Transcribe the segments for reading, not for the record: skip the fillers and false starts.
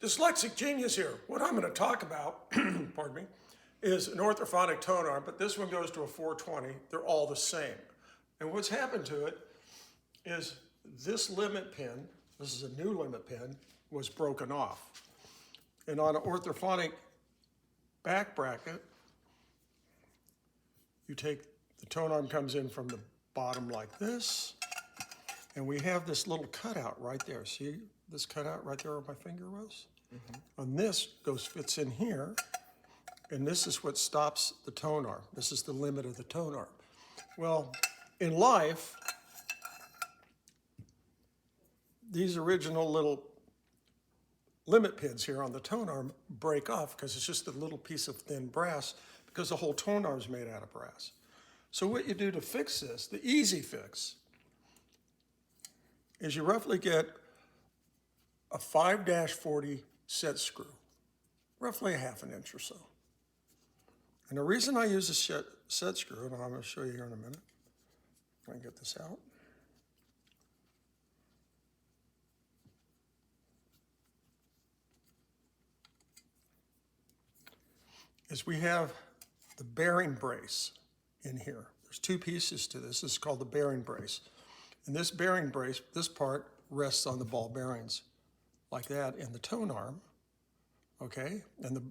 Dyslexic genius here. What I'm going to talk about, pardon me, is an orthophonic tone arm, but this one goes to a 420. They're all the same. And what's happened to it is this limit pin, this is a new limit pin, was broken off. And on an orthophonic back bracket, you take, the tone arm comes in from the bottom like this, and we have this little cutout right there. See this cutout right there where my finger was? On this fits in here, and this is what stops the tone arm. This is the limit of the tone arm. Well, in life, these original little limit pins here on the tone arm break off because it's just a little piece of thin brass because the whole tone arm is made out of brass. So what you do to fix this, the easy fix, is you roughly get a 5-40 set screw, roughly a ½ inch or so. And the reason I use a set screw, and I'm going to show you here in a minute, if I can get this out. Is we have the bearing brace in here. There's two pieces to this. This is called the bearing brace. And this bearing brace, this part rests on the ball bearings like that in the tone arm, okay? And the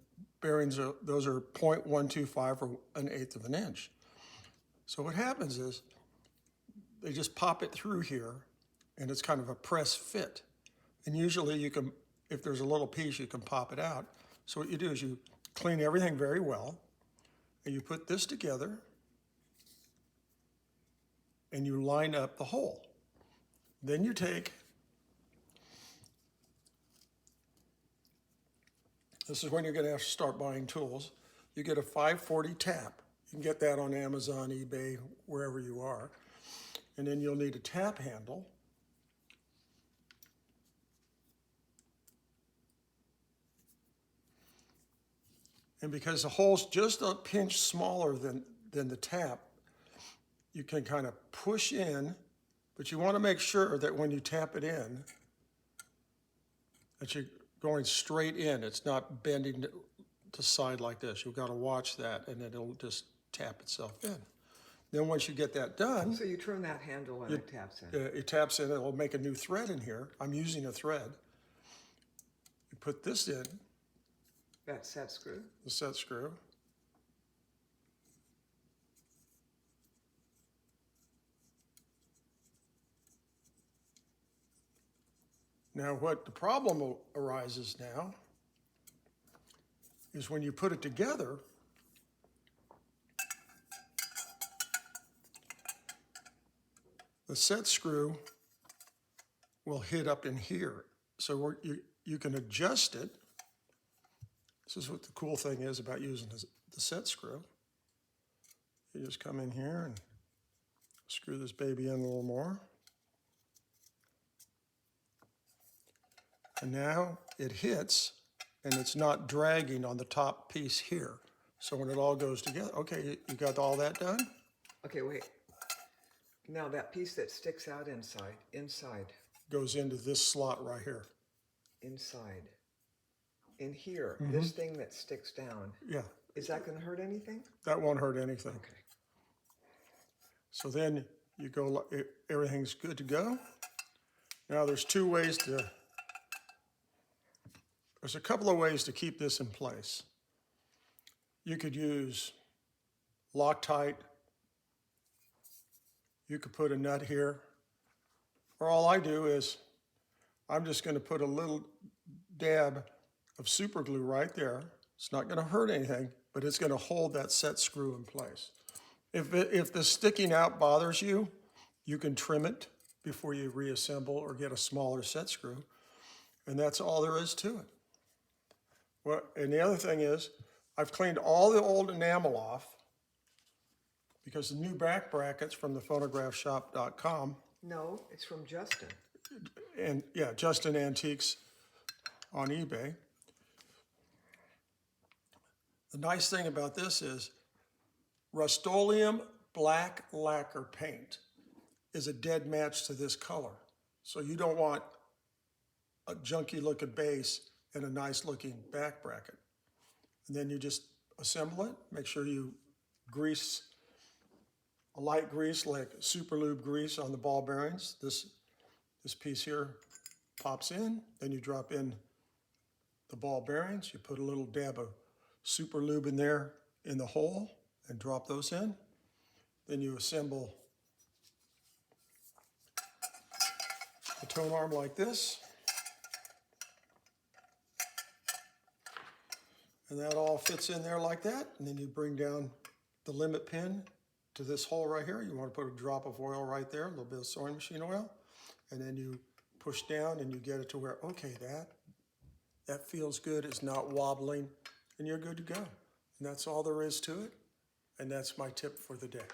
bearings, those are 0.125 or 1/8 of an inch. So what happens is they just pop it through here and it's kind of a press fit. And usually you can, if there's a little piece, you can pop it out. So what you do is you clean everything very well and you put this together and you line up the hole. Then you take, this is when you're going to have to start buying tools. You get a 540 tap. You can get that on Amazon, eBay, wherever you are. And then you'll need a tap handle. And because the hole's just a pinch smaller than the tap, you can kind of push in, but you want to make sure that when you tap it in, that you're going straight in. It's not bending to the side like this. You've got to watch that, and then it'll just tap itself in. Then once you get that done... So you turn that handle and it taps in. It taps in, it'll make a new thread in here. I'm using a thread. You put this in. That set screw? The set screw. Now what the problem arises now is when you put it together, the set screw will hit up in here. So you can adjust it. This is what the cool thing is about using the set screw. You just come in here and screw this baby in a little more. And now it hits, and it's not dragging on the top piece here. So when it all goes together, okay, you got all that done? Okay, wait. Now that piece that sticks out inside. Goes into this slot right here. Inside. In here, this thing that sticks down. Yeah. Is that going to hurt anything? That won't hurt anything. Okay. So then you go, everything's good to go. Now there's a couple of ways to keep this in place. You could use Loctite. You could put a nut here. Or all I do is, I'm just going to put a little dab of super glue right there. It's not going to hurt anything, but it's going to hold that set screw in place. If the sticking out bothers you, you can trim it before you reassemble or get a smaller set screw. And that's all there is to it. Well, and the other thing is, I've cleaned all the old enamel off because the new back brackets from the phonographshop.com. No, it's from Justin. And yeah, Justin Antiques on eBay. The nice thing about this is Rust-Oleum black lacquer paint is a dead match to this color. So you don't want a junky looking base and a nice looking back bracket. And then you just assemble it. Make sure you grease, a light grease like super lube grease on the ball bearings. This piece here pops in, then you drop in the ball bearings. You put a little dab of super lube in there in the hole and drop those in. Then you assemble the tone arm like this. And that all fits in there like that. And then you bring down the limit pin to this hole right here. You want to put a drop of oil right there, a little bit of sewing machine oil. And then you push down and you get it to where, okay, that feels good, it's not wobbling, and you're good to go. And that's all there is to it. And that's my tip for the day.